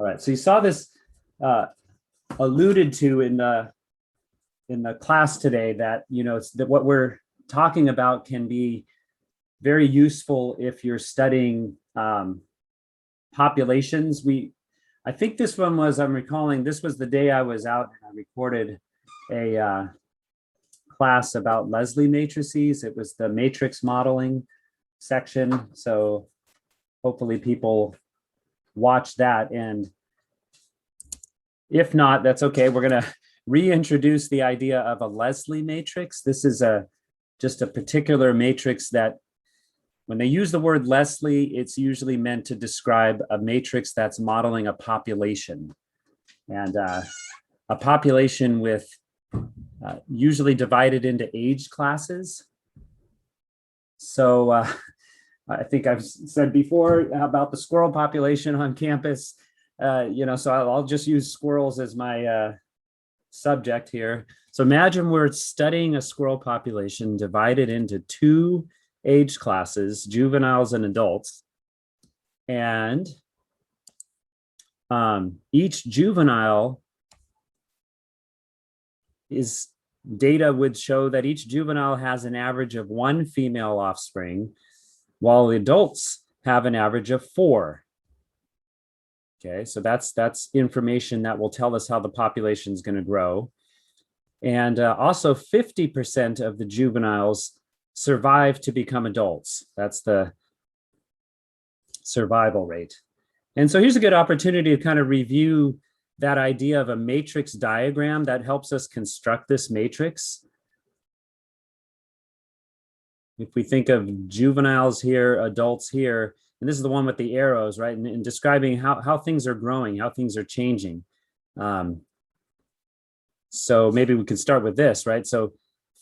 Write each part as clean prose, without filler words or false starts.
All right, so you saw this alluded to in the class today that, it's that what we're talking about can be very useful if you're studying populations. I think this one was, I'm recalling, this was the day I was out and I recorded a class about Leslie matrices. It was the matrix modeling section. So hopefully people watch that. And if not, that's okay. We're going to reintroduce the idea of a Leslie matrix. This is just a particular matrix that when they use the word Leslie, it's usually meant to describe a matrix that's modeling a population, and a population with usually divided into age classes. So I think I've said before about the squirrel population on campus, so I'll just use squirrels as my subject here. So imagine we're studying a squirrel population divided into two age classes, juveniles and adults. And each juvenile data would show that each juvenile has an average of 1 female offspring, while the adults have an average of 4. Okay, so that's information that will tell us how the population is going to grow. And also 50% of the juveniles survive to become adults. That's the survival rate. And so here's a good opportunity to kind of review that idea of a matrix diagram that helps us construct this matrix. If we think of juveniles here, adults here, and this is the one with the arrows, right? And describing how things are growing, how things are changing. So maybe we can start with this, right? So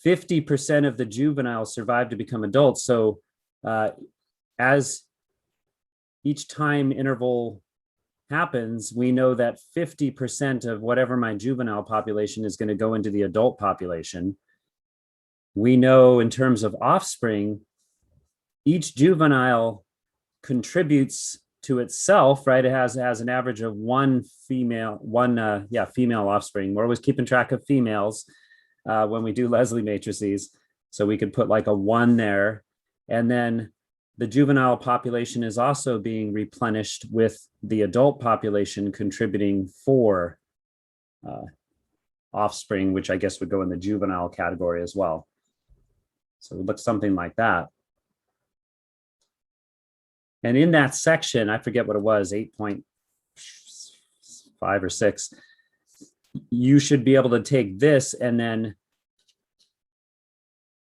50% of the juveniles survive to become adults. So as each time interval happens, we know that 50% of whatever my juvenile population is going to go into the adult population. We know in terms of offspring, each juvenile contributes to itself, right? It has an average of one female offspring. We're always keeping track of females when we do Leslie matrices. So we could put like a 1 there. And then the juvenile population is also being replenished with the adult population contributing 4 offspring, which I guess would go in the juvenile category as well. So it looks something like that. And in that section, I forget what it was, 8.5 or 6, you should be able to take this and then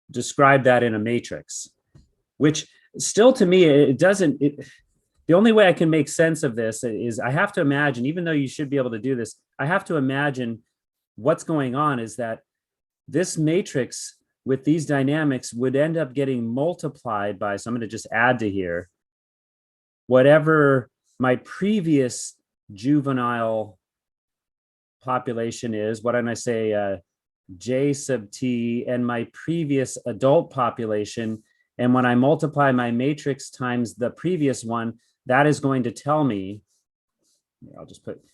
describe that in a matrix, which still to me, the only way I can make sense of this is I have to imagine, even though you should be able to do this, I have to imagine what's going on is that this matrix with these dynamics would end up getting multiplied by, so I'm going to just add to here, whatever my previous juvenile population is, what did I say, J sub t, and my previous adult population. And when I multiply my matrix times the previous one, that is going to tell me, I'll just put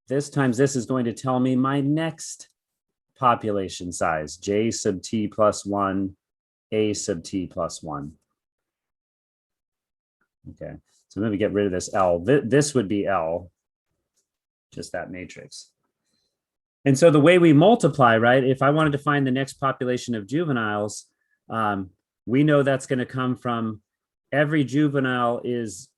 this times this is going to tell me my next population size, J sub t plus 1, A sub t plus 1. Okay. So let me get rid of this L. This would be L, just that matrix. And so the way we multiply, right, if I wanted to find the next population of juveniles, we know that's going to come from every juvenile is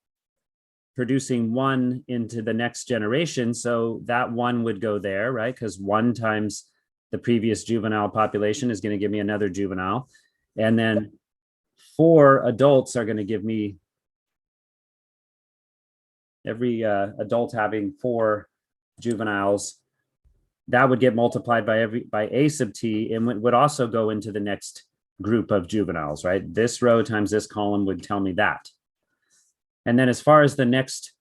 producing 1 into the next generation. So that 1 would go there, right? Because 1 times the previous juvenile population is going to give me another juvenile. And then 4 adults are going to give me every adult having 4 juveniles. That would get multiplied by A sub t and would also go into the next group of juveniles, right? This row times this column would tell me that. And then as far as the next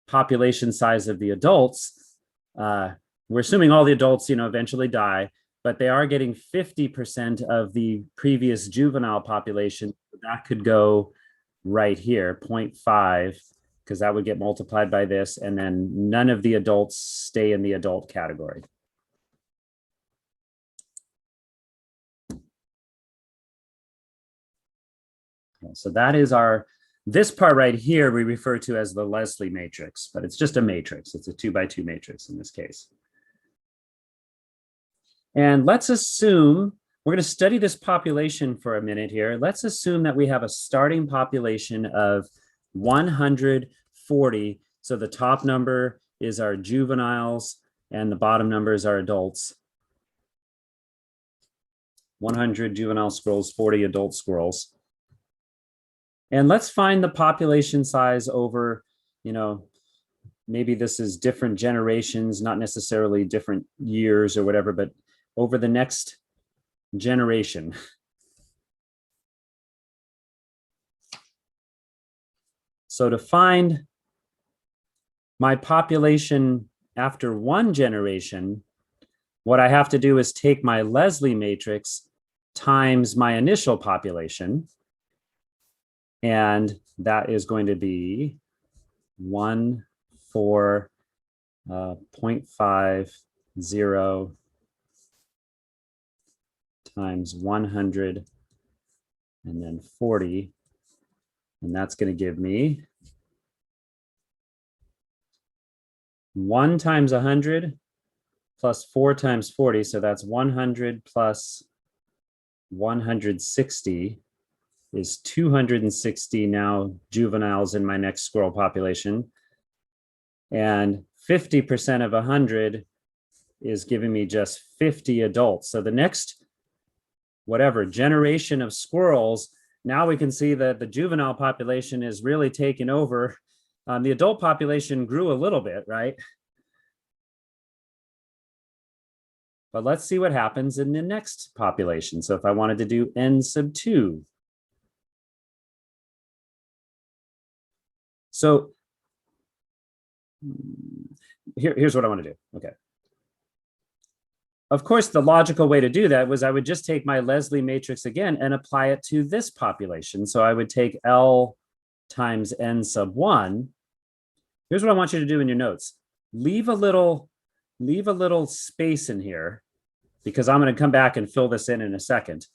population size of the adults, we're assuming all the adults, eventually die, but they are getting 50% of the previous juvenile population. That could go right here, 0.5 because that would get multiplied by this, and then none of the adults stay in the adult category. So that is this part right here we refer to as the Leslie matrix, but it's just a matrix. It's a 2x2 matrix in this case. And let's assume, we're going to study this population for a minute here. Let's assume that we have a starting population of 140. So the top number is our juveniles and the bottom number is our adults. 100 juvenile squirrels, 40 adult squirrels. And let's find the population size over, maybe this is different generations, not necessarily different years or whatever, but over the next generation. So to find my population after one generation, what I have to do is take my Leslie matrix times my initial population. And that is going to be 1,4.50 times 100 and then 40. And that's going to give me 1 times 100 plus 4 times 40. So that's 100 plus 160 is 260 now juveniles in my next squirrel population. And 50% of 100 is giving me just 50 adults. So the next, generation of squirrels, now we can see that the juvenile population is really taking over. The adult population grew a little bit, right? But let's see what happens in the next population. So if I wanted to do n sub 2, so here's what I want to do. Okay. Of course, the logical way to do that was I would just take my Leslie matrix again and apply it to this population. So I would take L times n sub 1. Here's what I want you to do in your notes. Leave a little space in here because I'm going to come back and fill this in a second.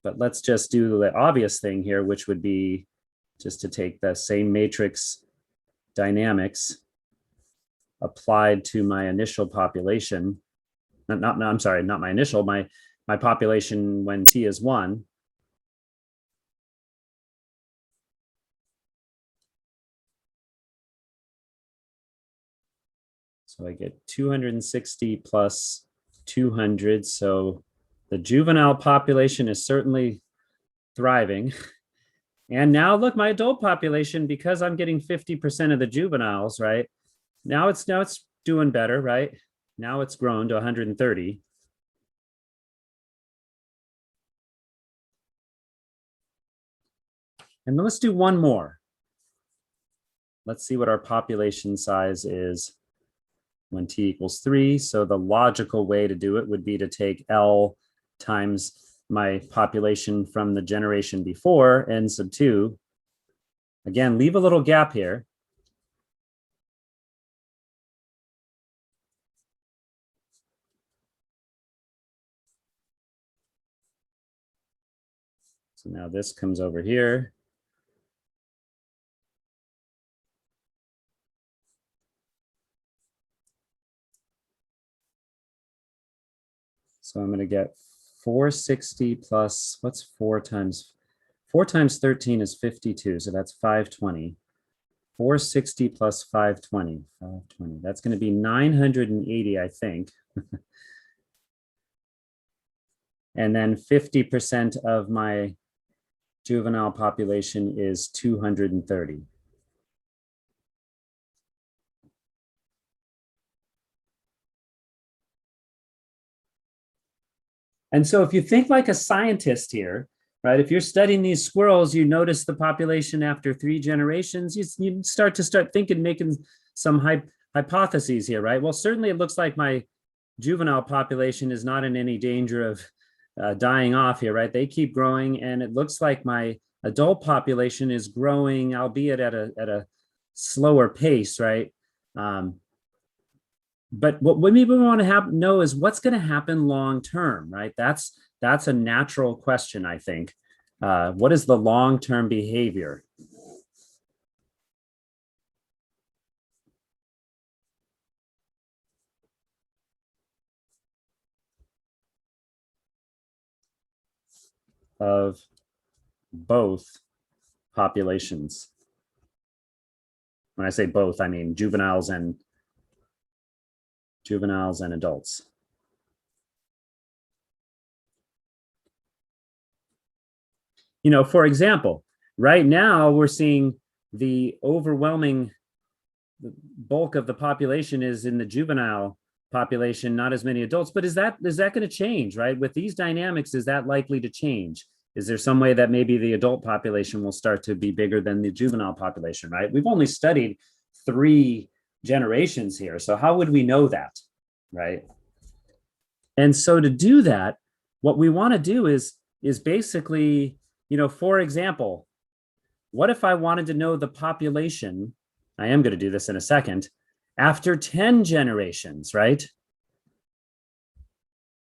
But let's just do the obvious thing here, which would be just to take the same matrix dynamics applied to my initial population. I'm sorry, not my initial, my population when t is 1. So I get 260 plus 200. So the juvenile population is certainly thriving. And now look, my adult population, because I'm getting 50% of the juveniles, right? Now it's doing better, right? Now it's grown to 130. And then let's do one more. Let's see what our population size is when t equals 3. So the logical way to do it would be to take L times my population from the generation before, n sub 2. Again, leave a little gap here. So now this comes over here. So I'm going to get 460 plus, what's 4 times 13 is 52. So that's 520. 460 plus 520. That's going to be 980, I think. And then 50% of my juvenile population is 230. And so if you think like a scientist here, right, if you're studying these squirrels, you notice the population after 3 generations, you start thinking, making some hypotheses here, right? Well, certainly it looks like my juvenile population is not in any danger of dying off here, right? They keep growing, and it looks like my adult population is growing, albeit at a slower pace, right? But what we want to know is what's going to happen long term, right? That's a natural question, I think. What is the long-term behavior? Of both populations. When I say both, I mean juveniles and adults. You know, for example, right now we're seeing the overwhelming bulk of the population is in the juvenile population, not as many adults. But is that going to change, right? With these dynamics, is that likely to change? Is there some way that maybe the adult population will start to be bigger than the juvenile population, right? We've only studied 3 generations here. So how would we know that, right? And so to do that, what we want to do is basically, you know, for example, what if I wanted to know the population? I am going to do this in a second. After 10 generations, right?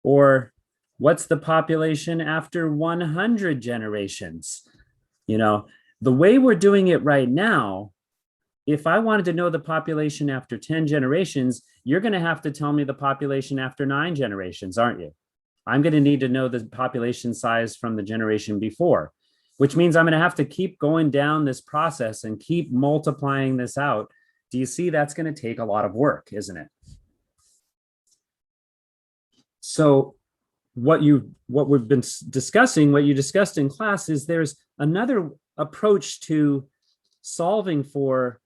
Or what's the population after 100 generations? You know, the way we're doing it right now, if I wanted to know the population after 10 generations, you're going to have to tell me the population after 9 generations, aren't you? I'm going to need to know the population size from the generation before, which means I'm going to have to keep going down this process and keep multiplying this out. Do you see that's going to take a lot of work, isn't it? So what we've been discussing, what you discussed in class, is there's another approach to solving for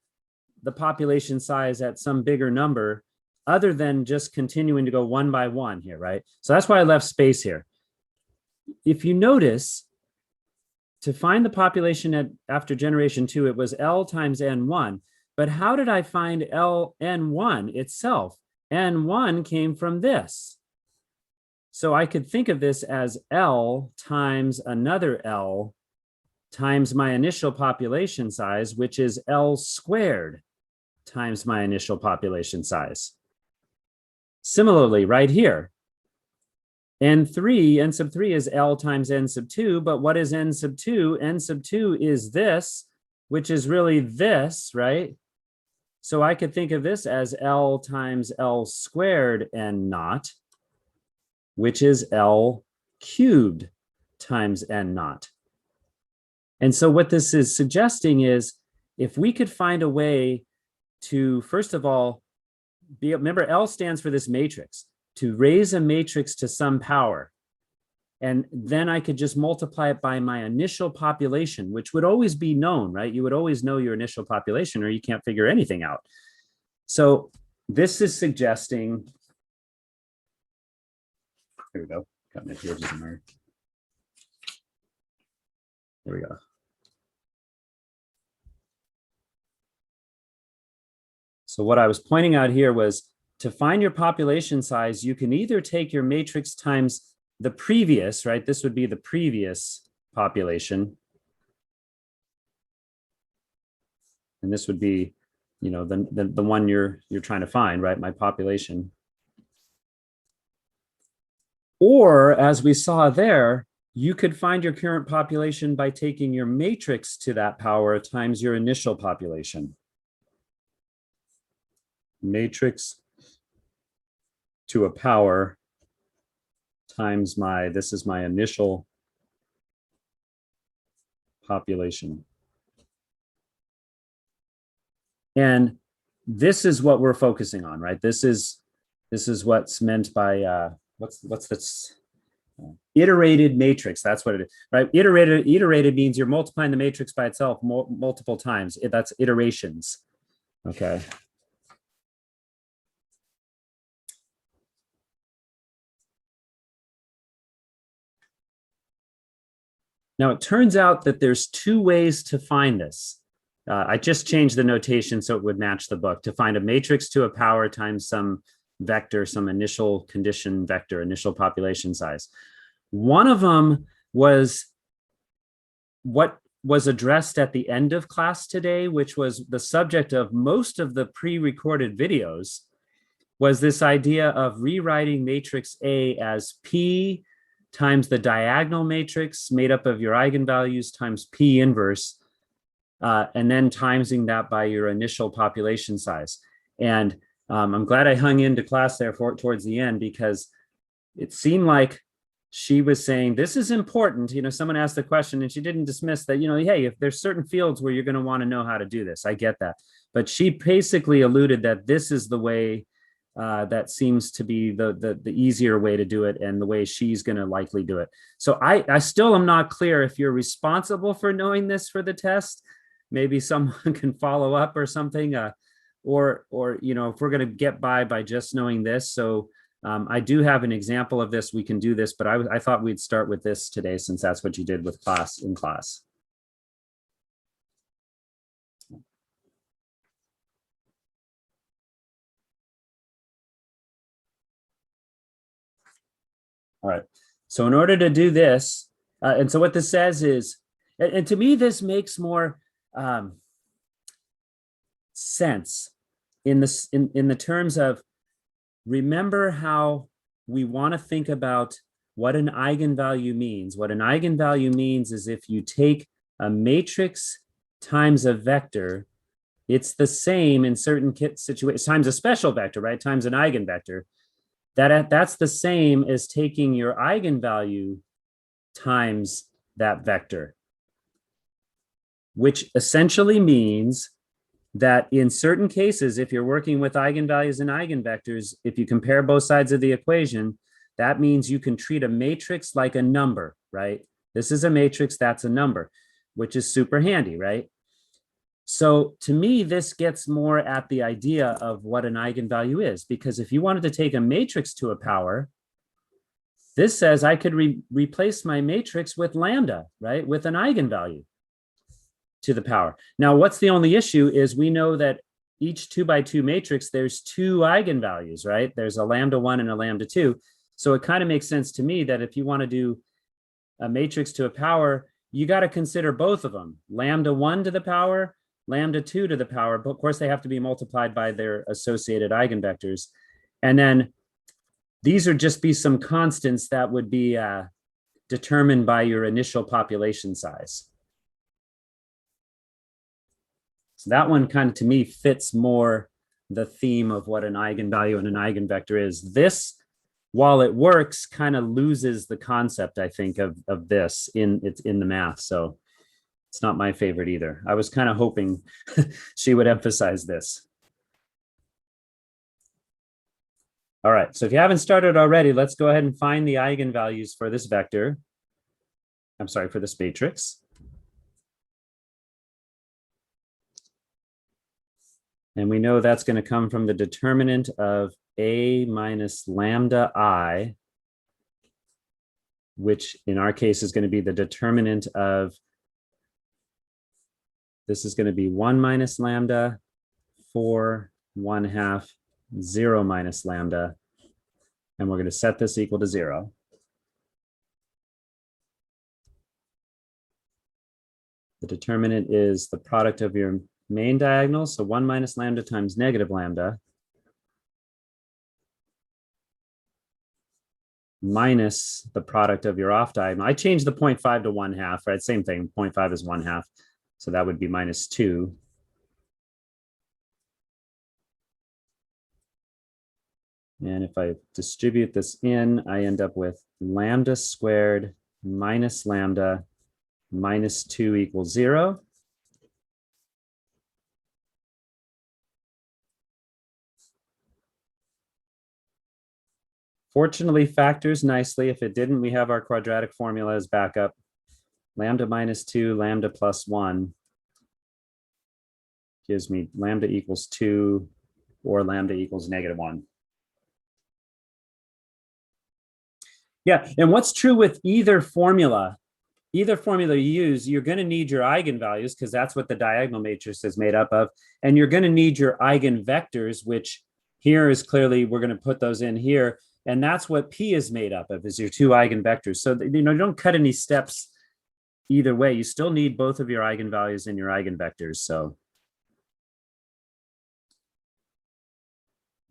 the population size at some bigger number other than just continuing to go one by one here, right? So that's why I left space here. If you notice, to find the population after generation 2, it was L times N1. But how did I find N1 itself? N1 came from this. So I could think of this as L times another L times my initial population size, which is L squared times my initial population size. Similarly, right here, N sub 3 is L times N sub 2, but what is N sub 2? N sub 2 is this, which is really this, right? So I could think of this as L times L squared N naught, which is L cubed times N naught. And so what this is suggesting is, if we could find a way to, first of all, remember L stands for this matrix, to raise a matrix to some power. And then I could just multiply it by my initial population, which would always be known, right? You would always know your initial population or you can't figure anything out. So this is suggesting, here we go, got my pages in there. There we go. So what I was pointing out here was, to find your population size, you can either take your matrix times the previous, right? This would be the previous population. And this would be, you know, the one you're trying to find, right? My population. Or, as we saw there, you could find your current population by taking your matrix to that power times your initial population. Matrix to a power times this is my initial population. And this is what we're focusing on, right? This is what's meant by what's this iterated matrix. That's what it is, right? Iterated means you're multiplying the matrix by itself multiple times. That's iterations. Okay. Now, it turns out that there's 2 ways to find this. I just changed the notation so it would match the book, to find a matrix to a power times some vector, some initial condition vector, initial population size. One of them was what was addressed at the end of class today, which was the subject of most of the pre-recorded videos, was this idea of rewriting matrix A as P times the diagonal matrix made up of your eigenvalues times P inverse, and then timesing that by your initial population size. And I'm glad I hung into class there towards the end, because it seemed like she was saying, this is important. Someone asked the question and she didn't dismiss that, hey, if there's certain fields where you're going to want to know how to do this, I get that. But she basically alluded that this is the way that seems to be the easier way to do it, and the way she's going to likely do it. So I still am not clear if you're responsible for knowing this for the test. Maybe someone can follow up or something, or if we're going to get by just knowing this. So I do have an example of this. We can do this, but I thought we'd start with this today, since that's what you did with class. All right. So in order to do this, and so what this says is, and to me, this makes more sense in the terms of, remember how we want to think about what an eigenvalue means. What an eigenvalue means is if you take a matrix times a vector, it's the same in certain situations, times a special vector, right? Times an eigenvector. That's the same as taking your eigenvalue times that vector, which essentially means that in certain cases, if you're working with eigenvalues and eigenvectors, if you compare both sides of the equation, that means you can treat a matrix like a number, right? This is a matrix, that's a number, which is super handy, right? So to me, this gets more at the idea of what an eigenvalue is, because if you wanted to take a matrix to a power, this says I could replace my matrix with lambda, right? With an eigenvalue to the power. Now, what's the only issue is we know that each 2x2 matrix, there's two eigenvalues, right? There's a lambda 1 and a lambda 2. So it kind of makes sense to me that if you want to do a matrix to a power, you got to consider both of them, lambda 1 to the power, lambda 2 to the power. But of course, they have to be multiplied by their associated eigenvectors. And then these would just be some constants that would be determined by your initial population size. So that one kind of, to me, fits more the theme of what an eigenvalue and an eigenvector is. This, while it works, kind of loses the concept, I think, of this in the math. So it's not my favorite either. I was kind of hoping she would emphasize this. All right, so if you haven't started already, let's go ahead and find the eigenvalues for this vector. I'm sorry, for this matrix. And we know that's going to come from the determinant of A minus lambda I, which in our case is going to be the determinant of, this is going to be 1 minus lambda, 4, 1/2, 0 minus lambda. And we're going to set this equal to 0. The determinant is the product of your main diagonal, so 1 minus lambda times negative lambda, minus the product of your off diagonal. I changed the 0.5 to 1/2, right? Same thing, 0.5 is 1/2. So that would be minus 2. And if I distribute this in, I end up with lambda squared minus lambda minus 2 equals 0. Fortunately, factors nicely. If it didn't, we have our quadratic formula as backup. Lambda minus 2, lambda plus 1 gives me lambda equals 2 or lambda equals -1. Yeah, and what's true with either formula you use, you're going to need your eigenvalues, because that's what the diagonal matrix is made up of. And you're going to need your eigenvectors, which here is clearly, we're going to put those in here. And that's what P is made up of, is your two eigenvectors. So, you don't cut any steps either way, you still need both of your eigenvalues and your eigenvectors. So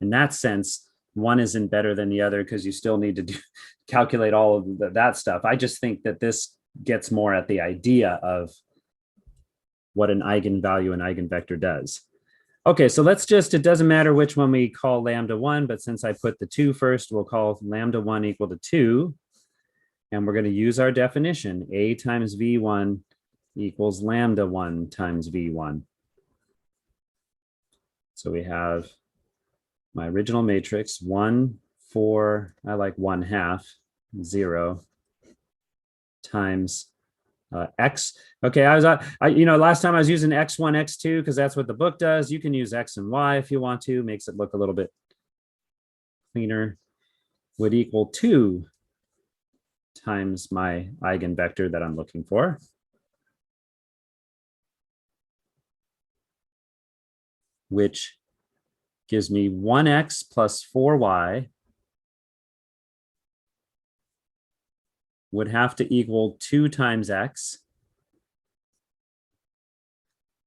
in that sense, one isn't better than the other because you still need to calculate all of that stuff. I just think that this gets more at the idea of what an eigenvalue and eigenvector does. Okay, so let's just, it doesn't matter which one we call lambda 1, but since I put the 2 first, we'll call lambda 1 equal to 2. And we're going to use our definition. A times V1 equals lambda 1 times V1. So we have my original matrix, 1, 4, I like 1/2, 0, times x. Okay, last time I was using x1, x2 because that's what the book does. You can use x and y if you want to. Makes it look a little bit cleaner. Would equal 2 times my eigenvector that I'm looking for. Which gives me 1x plus 4y would have to equal 2 times x.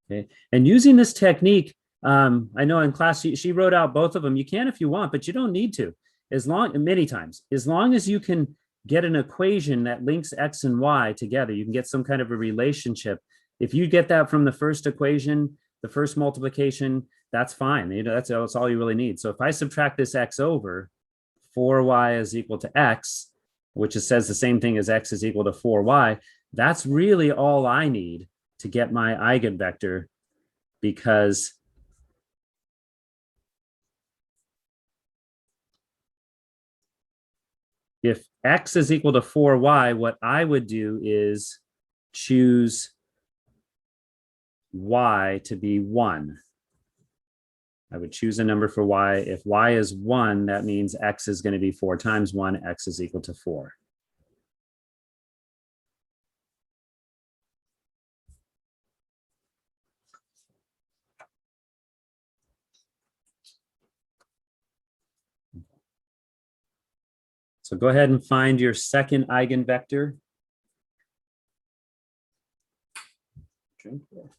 Okay, and using this technique, I know in class she wrote out both of them. You can if you want, but you don't need to. Many times, as long as you can get an equation that links x and y together, you can get some kind of a relationship. If you get that from the first equation, the first multiplication, that's fine. You know, that's all you really need. So if I subtract this x over, 4y is equal to x, which says the same thing as x is equal to 4y, that's really all I need to get my eigenvector, because if x is equal to 4y, what I would do is choose y to be 1. I would choose a number for y. If y is 1, that means x is going to be 4 times 1. X is equal to 4. So go ahead and find your second eigenvector. Drink there.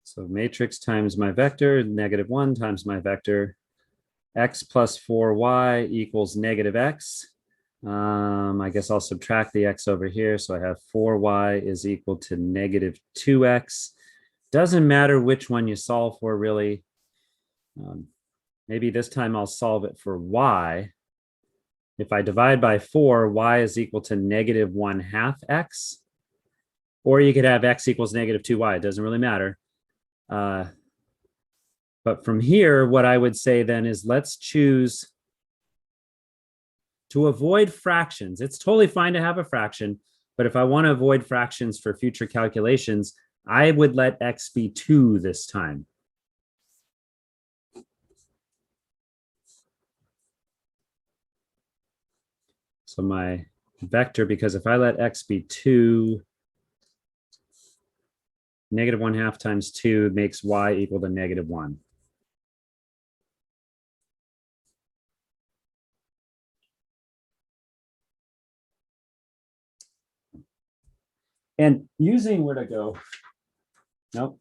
So matrix times my vector, -1 times my vector, x plus 4y equals -x. I guess I'll subtract the x over here. So I have 4y is equal to -2x. Doesn't matter which one you solve for, really. Maybe this time I'll solve it for y. If I divide by 4, y is equal to -1/2 x. Or you could have x equals -2y. It doesn't really matter. But from here, what I would say then is let's choose to avoid fractions. It's totally fine to have a fraction, but if I want to avoid fractions for future calculations, I would let x be 2 this time. So my vector, because if I let x be 2, -1/2 times 2 makes y equal to -1. And using where to go? Nope.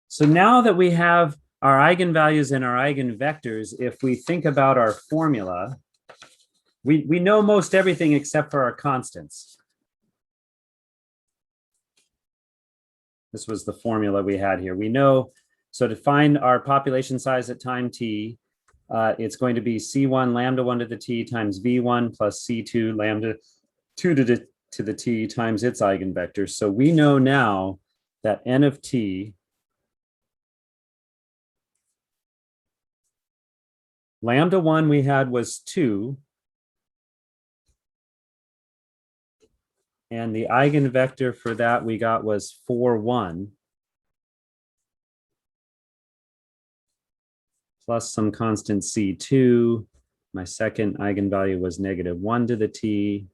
So now that we have our eigenvalues and our eigenvectors, if we think about our formula, we know most everything except for our constants. This was the formula we had here. We know, so to find our population size at time t, it's going to be C1 lambda 1 to the t times V1 plus C2 lambda 2 to the t times its eigenvector. So we know now that n of t lambda 1 we had was 2. And the eigenvector for that we got was 4, 1. Plus some constant C2. My second eigenvalue was negative 1 to the t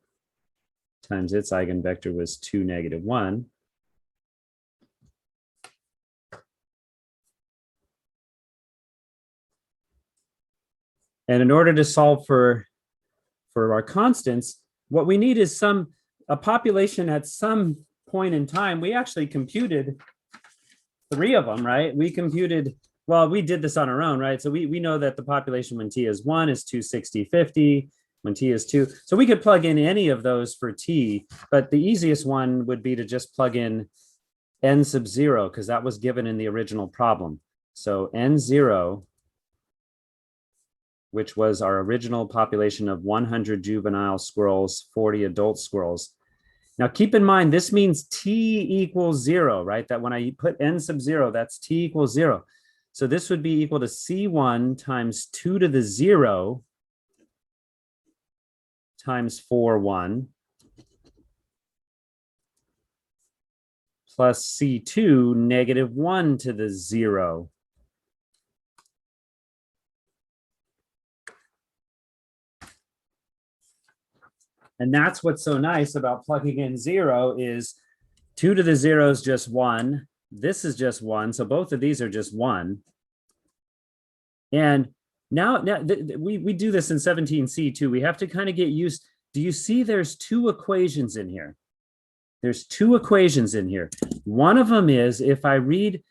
times its eigenvector was 2, negative 1. And in order to solve for our constants, what we need is a population at some point in time. We actually computed 3 of them, right? We computed, well, we did this on our own, right? So we know that the population when t is 1 is 260, 50, when t is 2. So we could plug in any of those for t, but the easiest one would be to just plug in n sub 0, because that was given in the original problem. So n0, which was our original population of 100 juvenile squirrels, 40 adult squirrels. Now keep in mind, this means t equals 0, right? That when I put n sub 0, that's t equals 0. So this would be equal to C1 times 2 to the 0 times 4, 1 plus C2 negative 1 to the 0. And that's what's so nice about plugging in 0 is 2 to the 0 is just 1. This is just 1. So both of these are just 1. And now we do this in 17C too. We have to kind of get used. Do you see there's 2 equations in here? There's 2 equations in here. One of them is if I read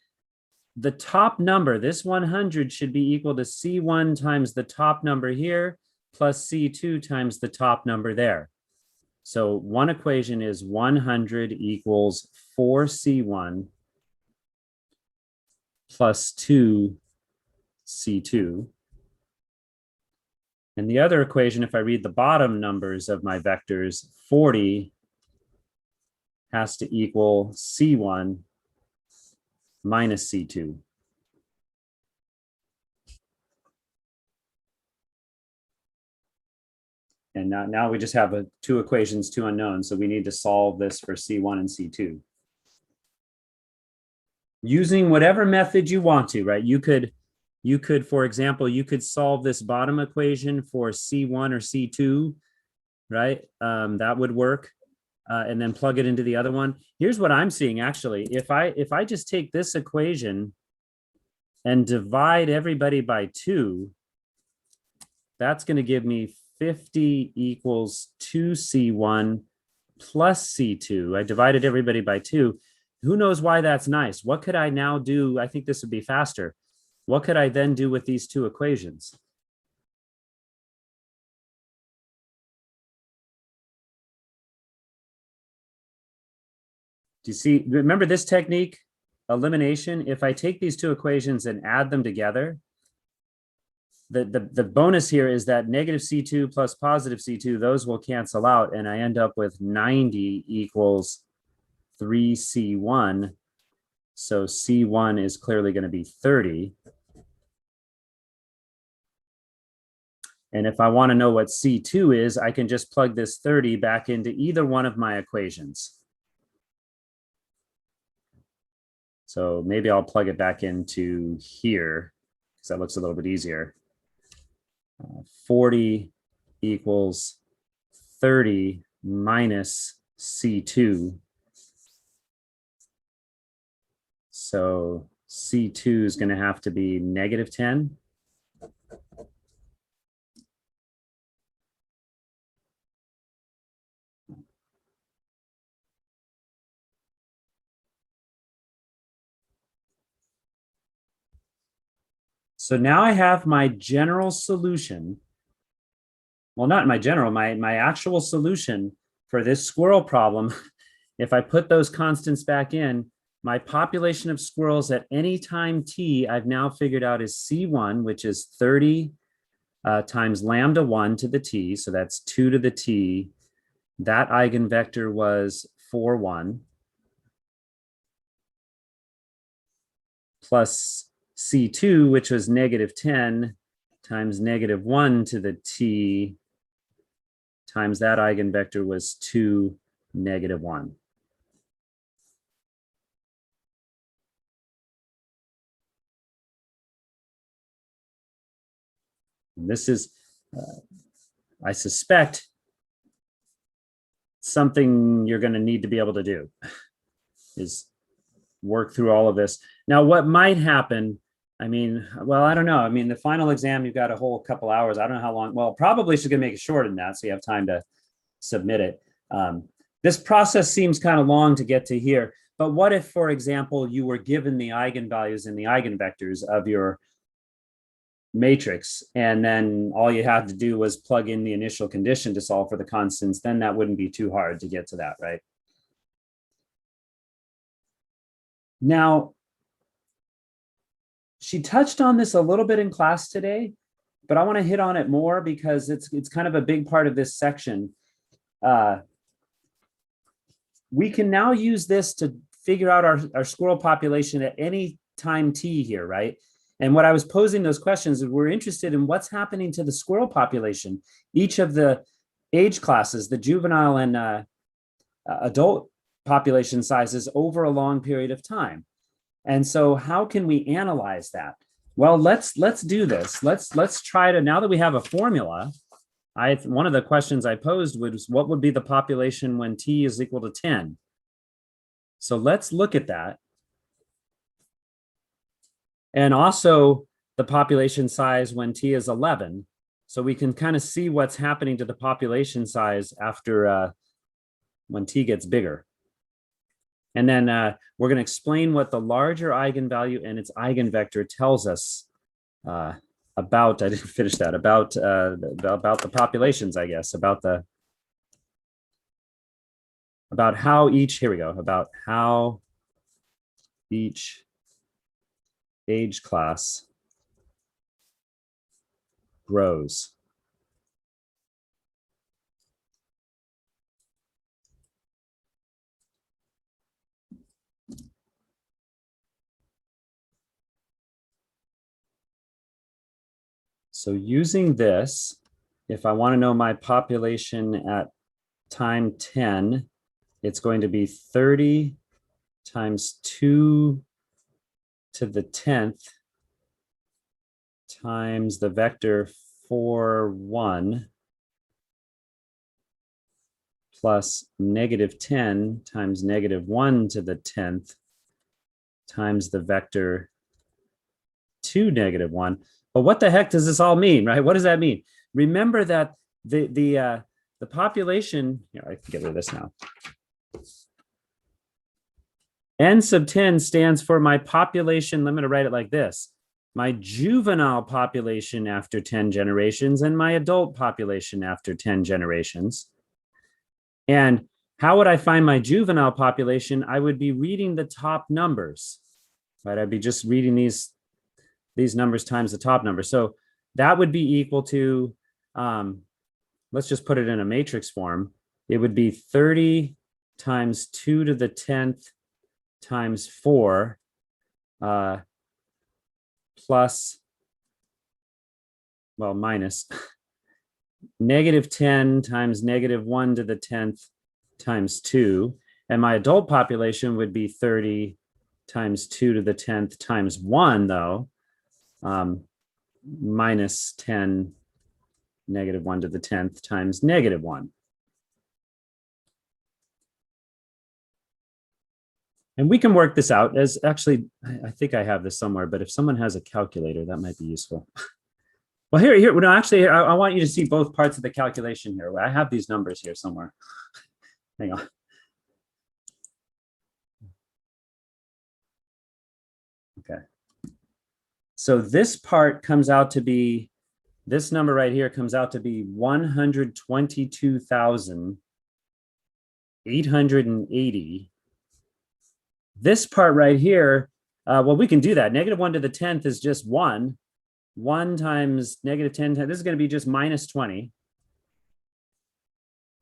the top number, this 100 should be equal to C1 times the top number here plus C2 times the top number there. So one equation is 100 equals 4C1 plus 2C2. And the other equation, if I read the bottom numbers of my vectors, 40 has to equal C1 minus C2. And now we just have 2 equations, 2 unknowns. So we need to solve this for C1 and C2. Using whatever method you want to, right? You could, for example, you could solve this bottom equation for C1 or C2, right? That would work. And then plug it into the other one. Here's what I'm seeing actually. If I just take this equation and divide everybody by 2, that's going to give me 50 equals 2C1 plus C2. I divided everybody by 2. Who knows why that's nice? What could I now do? I think this would be faster. What could I then do with these 2 equations? Do you see? Remember this technique, elimination? If I take these 2 equations and add them together, the bonus here is that negative C2 plus positive C2, those will cancel out, and I end up with 90 equals 3C1. So C1 is clearly going to be 30. And if I want to know what C2 is, I can just plug this 30 back into either one of my equations. So maybe I'll plug it back into here because that looks a little bit easier. 40 equals 30 minus C2. So C2 is going to have to be negative 10. So now I have my general solution. Well, not my general, my actual solution for this squirrel problem. If I put those constants back in, my population of squirrels at any time t, I've now figured out is C1, which is 30 times lambda 1 to the t. So that's 2 to the t. That eigenvector was 4, 1. Plus C2, which was negative 10 times negative 1 to the t times that eigenvector was 2, negative 1. And this is, I suspect, something you're going to need to be able to do is work through all of this. Now, what might happen, I mean, well, I don't know. I mean, the final exam, you've got a whole couple hours. I don't know how long. Well, probably she's going to make it shorter than that, so you have time to submit it. This process seems kind of long to get to here. But what if, for example, you were given the eigenvalues and the eigenvectors of your matrix, and then all you had to do was plug in the initial condition to solve for the constants? Then that wouldn't be too hard to get to that, right? Now, she touched on this a little bit in class today, but I want to hit on it more because it's kind of a big part of this section. We can now use this to figure out our squirrel population at any time t here, right? And what I was posing those questions is we're interested in what's happening to the squirrel population, each of the age classes, the juvenile and adult population sizes over a long period of time. And so how can we analyze that? Well, let's do this. Let's try to, now that we have a formula, one of the questions I posed was, what would be the population when t is equal to 10? So let's look at that. And also the population size when t is 11. So we can kind of see what's happening to the population size after when t gets bigger. And then we're going to explain what the larger eigenvalue and its eigenvector tells us about, I didn't finish that, about the populations, I guess, about how each, here we go, about how each age class grows. So using this, if I want to know my population at time 10, it's going to be 30 times 2 to the 10th times the vector 4, 1 plus negative 10 times negative 1 to the 10th times the vector 2, negative 1. But what the heck does this all mean, right? What does that mean? Remember that the population, I can get rid of this now. N sub 10 stands for my population. I'm going to write it like this: my juvenile population after 10 generations and my adult population after 10 generations. And how would I find my juvenile population? I would be reading the top numbers, right? I'd be just reading these numbers times the top number. So that would be equal to, let's just put it in a matrix form. It would be 30 times 2 to the 10th times 4 plus, well, minus negative 10 times negative 1 to the 10th times 2. And my adult population would be 30 times 2 to the 10th times 1, though, minus 10 negative 1 to the 10th times negative 1. And we can work this out as, actually, I think I have this somewhere, but if someone has a calculator, that might be useful. Well, here, no, actually, I want you to see both parts of the calculation here. I have these numbers here somewhere. Hang on. Okay. So this part comes out to be, this number right here comes out to be 122,880 This part right here, well, we can do that. -1 to the 10th is just 1. 1 times -10, this is going to be just -20.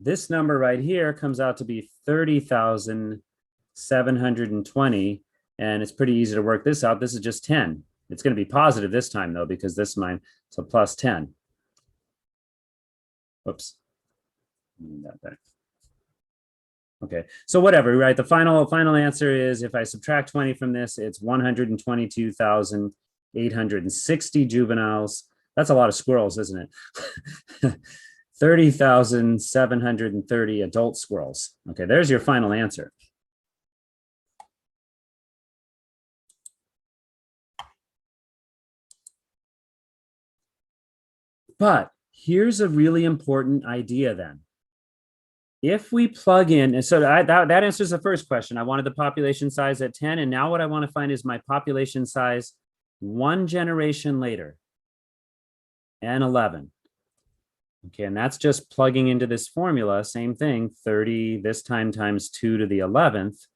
This number right here comes out to be 30,720. And it's pretty easy to work this out. This is just 10. It's going to be positive this time, though, because this mine, so plus 10. Whoops. Okay, so whatever, right? The final answer is, if I subtract 20 from this, it's 122,860 juveniles. That's a lot of squirrels, isn't it? 30,730 adult squirrels. Okay, there's your final answer. But here's a really important idea then. If we plug in, and so that answers the first question. I wanted the population size at 10, and now what I want to find is my population size 1 generation later, and 11. Okay, and that's just plugging into this formula, same thing, 30 this time times 2 to the 11th.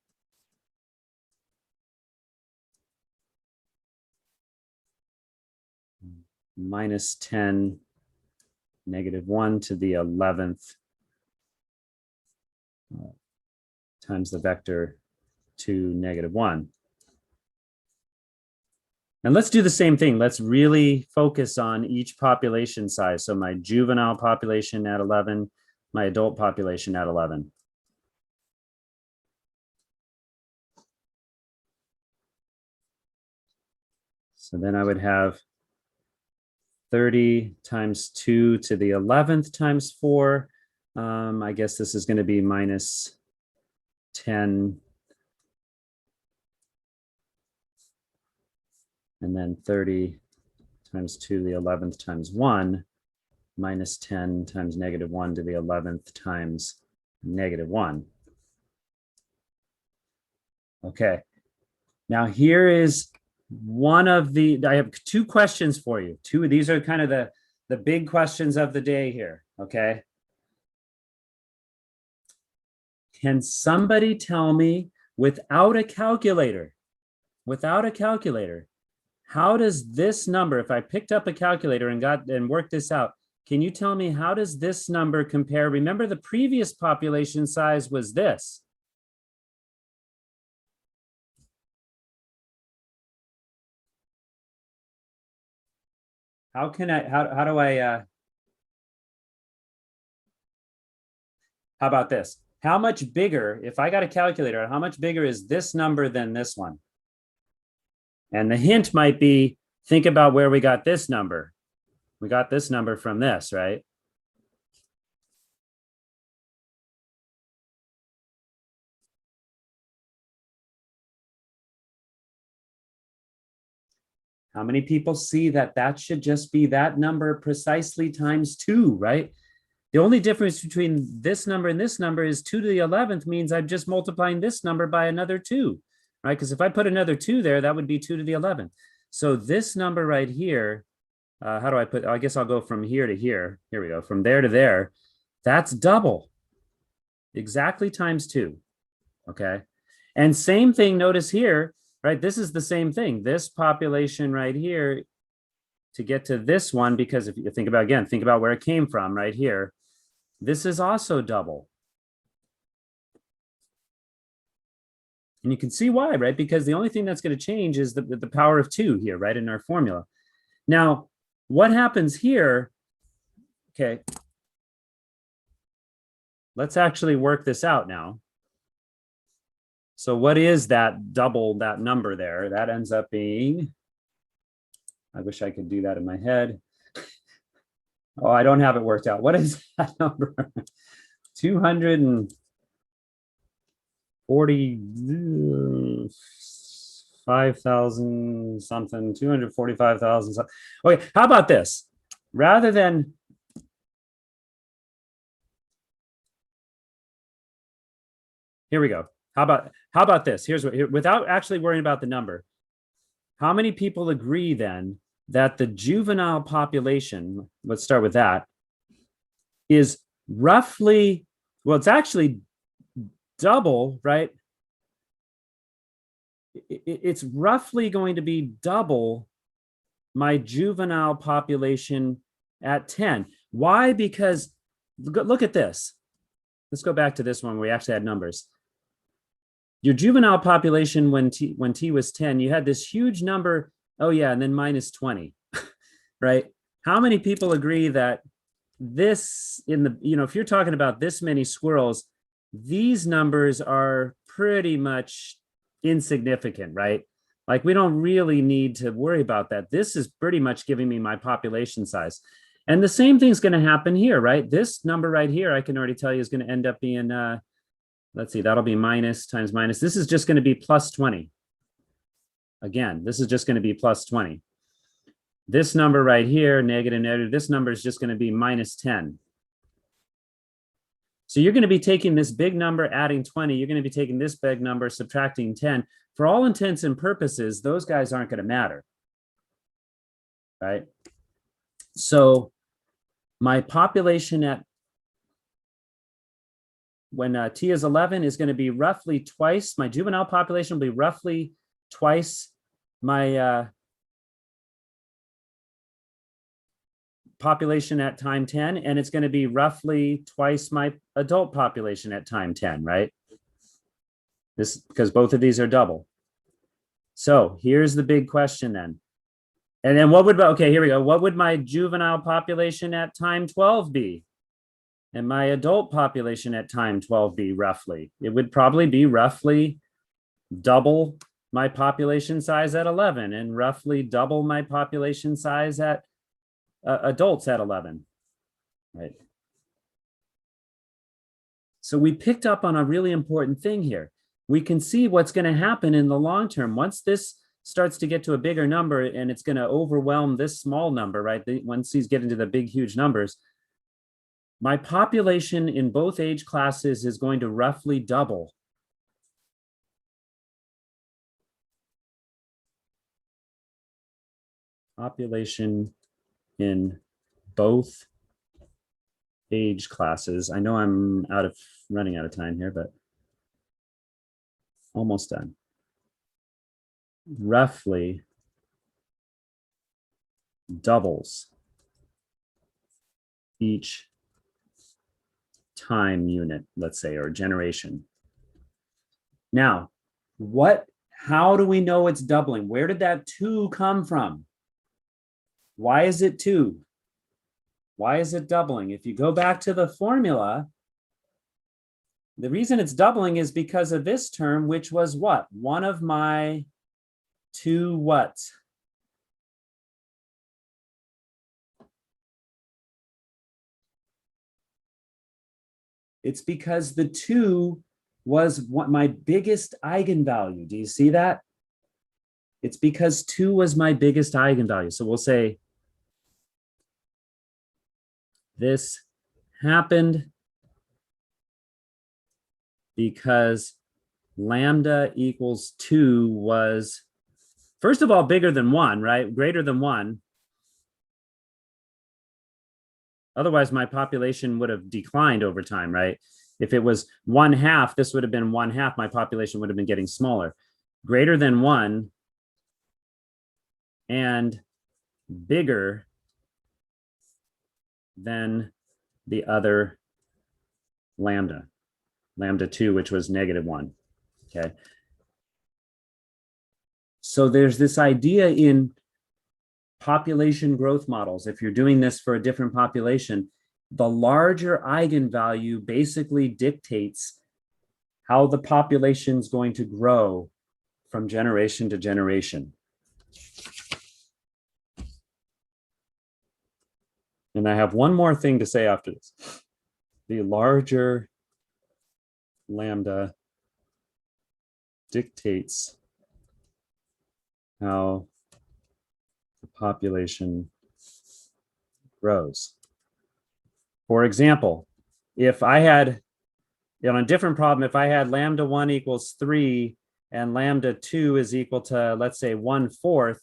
Minus 10, -1 to the 11th. Times the vector 2, -1. And let's do the same thing. Let's really focus on each population size. So my juvenile population at 11, my adult population at 11. So then I would have 30 times 2 to the 11th times 4. I guess this is going to be minus 10. And then 30 times 2 to the 11th times 1, minus 10 times -1 to the 11th times -1. Okay. Now here is one of the, I have 2 questions for you. These are kind of the big questions of the day here, okay? Can somebody tell me, without a calculator, how does this number, if I picked up a calculator and worked this out, can you tell me how does this number compare? Remember, the previous population size was this. How can I, how do I, how about this? How much bigger, if I got a calculator, how much bigger is this number than this one? And the hint might be, think about where we got this number. We got this number from this, right? How many people see that that should just be that number precisely times 2, right? The only difference between this number and this number is 2 to the 11th means I'm just multiplying this number by another 2, right? Because if I put another 2 there, that would be 2 to the 11th. So this number right here, how do I put, I guess I'll go from here to here. Here we go, from there to there. That's double, exactly times 2, okay? And same thing, notice here, right? This is the same thing. This population right here, to get to this one, because if you think about, again, think about where it came from right here. This is also double. And you can see why, right? Because the only thing that's going to change is the power of 2 here, right, in our formula. Now, what happens here? Okay. Let's actually work this out now. So what is that double, that number there? That ends up being, I wish I could do that in my head. Oh, I don't have it worked out. What is that number? 245,000 something, 245,000 something. Okay, how about this? Rather than, here we go. How about this? Here's what, without actually worrying about the number. How many people agree then that the juvenile population, let's start with that, is roughly, well, it's actually double, right? it's roughly going to be double my juvenile population at 10. Why? Because look at this. Let's go back to this one where we actually had numbers. Your juvenile population when t was 10, you had this huge number. Oh yeah, and then minus 20, right? How many people agree that this if you're talking about this many squirrels, these numbers are pretty much insignificant, right? Like we don't really need to worry about that. This is pretty much giving me my population size. And the same thing's going to happen here, right? This number right here, I can already tell you is going to end up being, let's see, that'll be minus times minus. This is just going to be plus 20. Again, this is just going to be plus 20. This number right here, negative, negative, this number is just going to be minus 10. So you're going to be taking this big number, adding 20. You're going to be taking this big number, subtracting 10. For all intents and purposes, those guys aren't going to matter, right? So my population at when t is 11 is going to be roughly twice, my juvenile population will be roughly twice my population at time 10, and it's going to be roughly twice my adult population at time 10, right? This because both of these are double. So here's the big question then. And then what would, okay, here we go. What would my juvenile population at time 12 be? And my adult population at time 12 be roughly? It would probably be roughly double my population size at 11 and roughly double my population size at adults at 11, right? So we picked up on a really important thing here. We can see what's going to happen in the long term. Once this starts to get to a bigger number and it's going to overwhelm this small number, right? Once these get into the big, huge numbers, my population in both age classes is going to roughly double. Population in both age classes. I know I'm running out of time here, but almost done. Roughly doubles each time unit, let's say, or generation. Now, how do we know it's doubling? Where did that 2 come from? Why is it 2? Why is it doubling? If you go back to the formula, the reason it's doubling is because of this term, which was what? One of my 2 what? It's because the 2 was my biggest eigenvalue. Do you see that? It's because 2 was my biggest eigenvalue. So we'll say this happened because lambda equals 2 was, first of all, bigger than 1, right? Greater than 1. Otherwise, my population would have declined over time, right? If it was 1/2, this would have been 1/2. My population would have been getting smaller. Greater than 1 and bigger than the other lambda 2, which was -1. Okay. So there's this idea in population growth models. If you're doing this for a different population, the larger eigenvalue basically dictates how the population is going to grow from generation to generation. And I have one more thing to say after this. The larger lambda dictates how the population grows. For example, if I had, on a different problem, if I had lambda 1 equals 3 and lambda 2 is equal to, let's say, 1/4,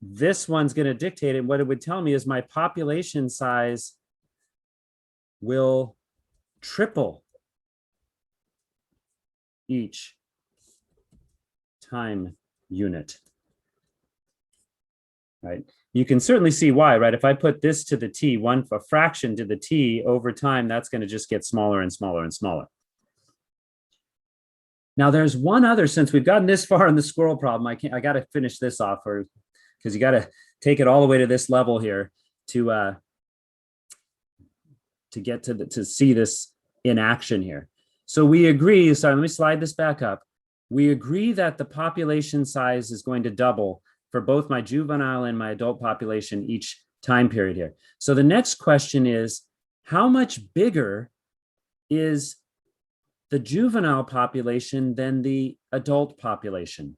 this one's going to dictate it. What it would tell me is my population size will triple each time unit, right? You can certainly see why, right? If I put this to the t, a fraction to the t over time, that's going to just get smaller and smaller and smaller. Now there's one other, since we've gotten this far in the squirrel problem, I got to finish this off, because you got to take it all the way to this level here to get to see this in action here. So we agree, sorry, let me slide this back up. We agree that the population size is going to double for both my juvenile and my adult population each time period here. So the next question is, how much bigger is the juvenile population than the adult population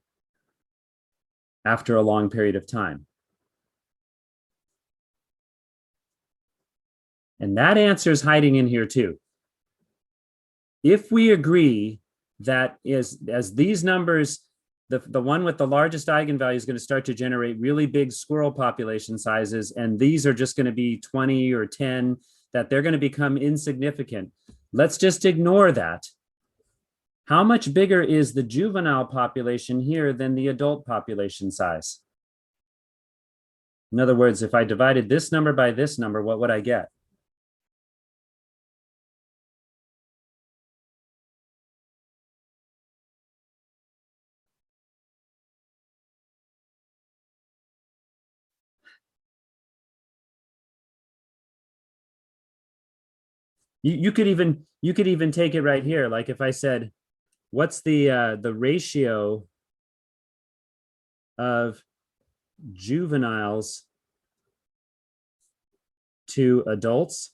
after a long period of time? And that answer is hiding in here too. If we agree that as these numbers, the one with the largest eigenvalue is going to start to generate really big squirrel population sizes, and these are just going to be 20 or 10, that they're going to become insignificant. Let's just ignore that. How much bigger is the juvenile population here than the adult population size? In other words, if I divided this number by this number, what would I get? You could even take it right here. Like if I said, what's the ratio of juveniles to adults?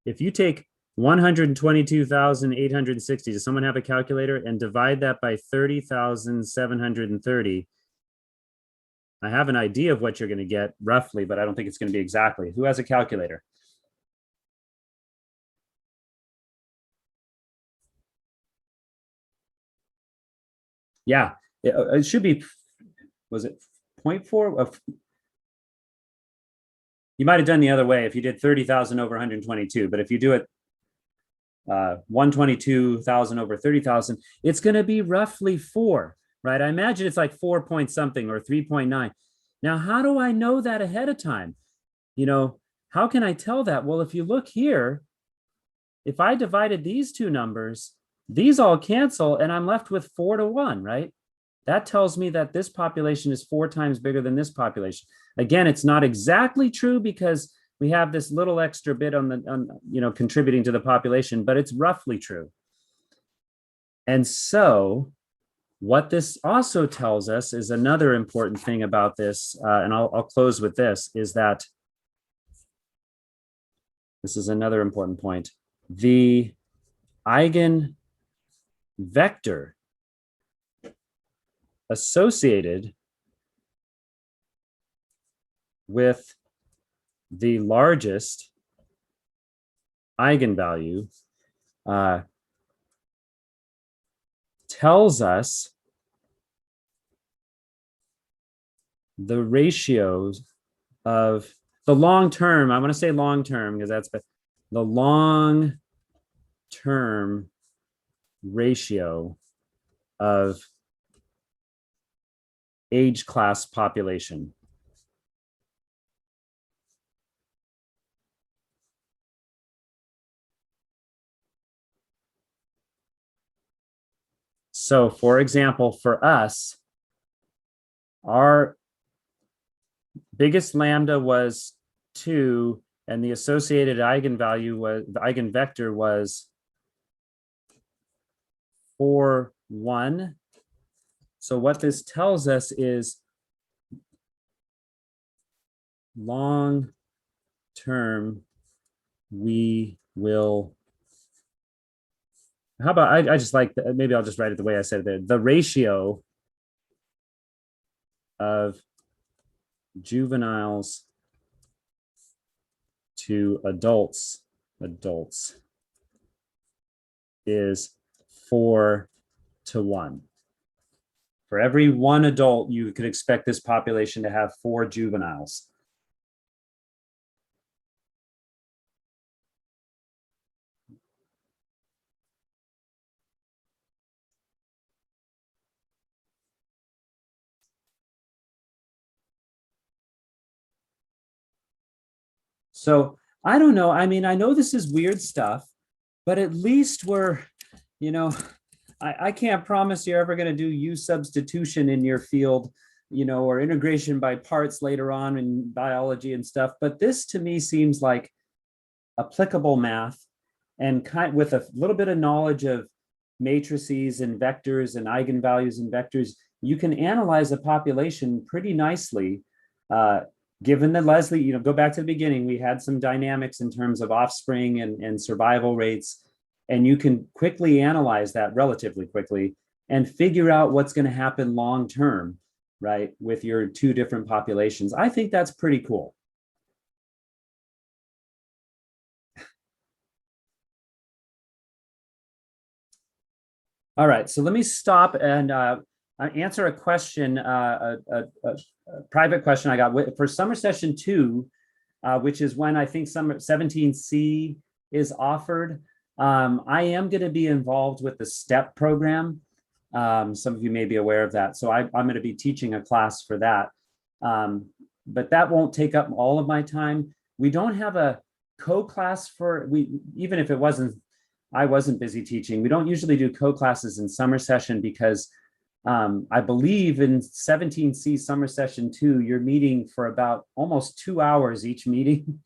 If you take 122,860, does someone have a calculator, and divide that by 30,730, I have an idea of what you're going to get roughly, but I don't think it's going to be exactly. Who has a calculator? Yeah, it should be, was it 0.4? You might have done the other way if you did 30,000 over 122, but if you do it 122,000 over 30,000, it's going to be roughly 4, right? I imagine it's like 4 point something or 3.9. Now, how do I know that ahead of time? You know, how can I tell that? Well, if you look here, if I divided these two numbers, these all cancel and I'm left with 4 to 1, right? That tells me that this population is 4 times bigger than this population. Again, it's not exactly true because we have this little extra bit contributing to the population, but it's roughly true. And so what this also tells us is another important thing about this, and I'll close with this, is that this is another important point. The eigenvector associated with the largest eigenvalue tells us the ratios of the long term. I want to say long term because that's the long term ratio of age class population. So for example, for us, our biggest lambda was 2, and the associated eigenvalue was, the eigenvector was 4, 1. So what this tells us is long term, we will, how about, I just like, maybe I'll just write it the way I said it there. The ratio of juveniles to adults is 4 to 1. For every 1 adult, you could expect this population to have 4 juveniles. So I don't know. I mean, I know this is weird stuff, but at least we're, you know, I can't promise you're ever going to do U substitution in your field, or integration by parts later on in biology and stuff. But this to me seems like applicable math, and with a little bit of knowledge of matrices and vectors and eigenvalues and vectors, you can analyze a population pretty nicely. Given that Leslie, go back to the beginning, we had some dynamics in terms of offspring and survival rates, and you can quickly analyze that relatively quickly and figure out what's going to happen long term, right, with your two different populations. I think that's pretty cool. All right, so let me stop and answer a question, a private question I got for summer session 2, which is when I think summer 17C is offered. I am going to be involved with the STEP program. Some of you may be aware of that. So I'm going to be teaching a class for that. But that won't take up all of my time. We don't have a co-class even if I wasn't busy teaching. We don't usually do co-classes in summer session because I believe in 17C summer session 2, you're meeting for about almost 2 hours each meeting.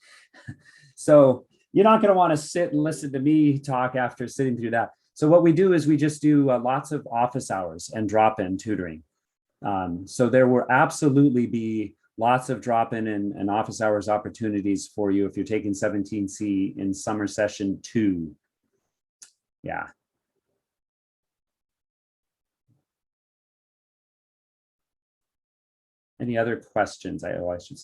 So you're not going to want to sit and listen to me talk after sitting through that. So what we do is we just do lots of office hours and drop-in tutoring. So there will absolutely be lots of drop-in and office hours opportunities for you if you're taking 17C in summer session 2. Yeah. Any other questions? I should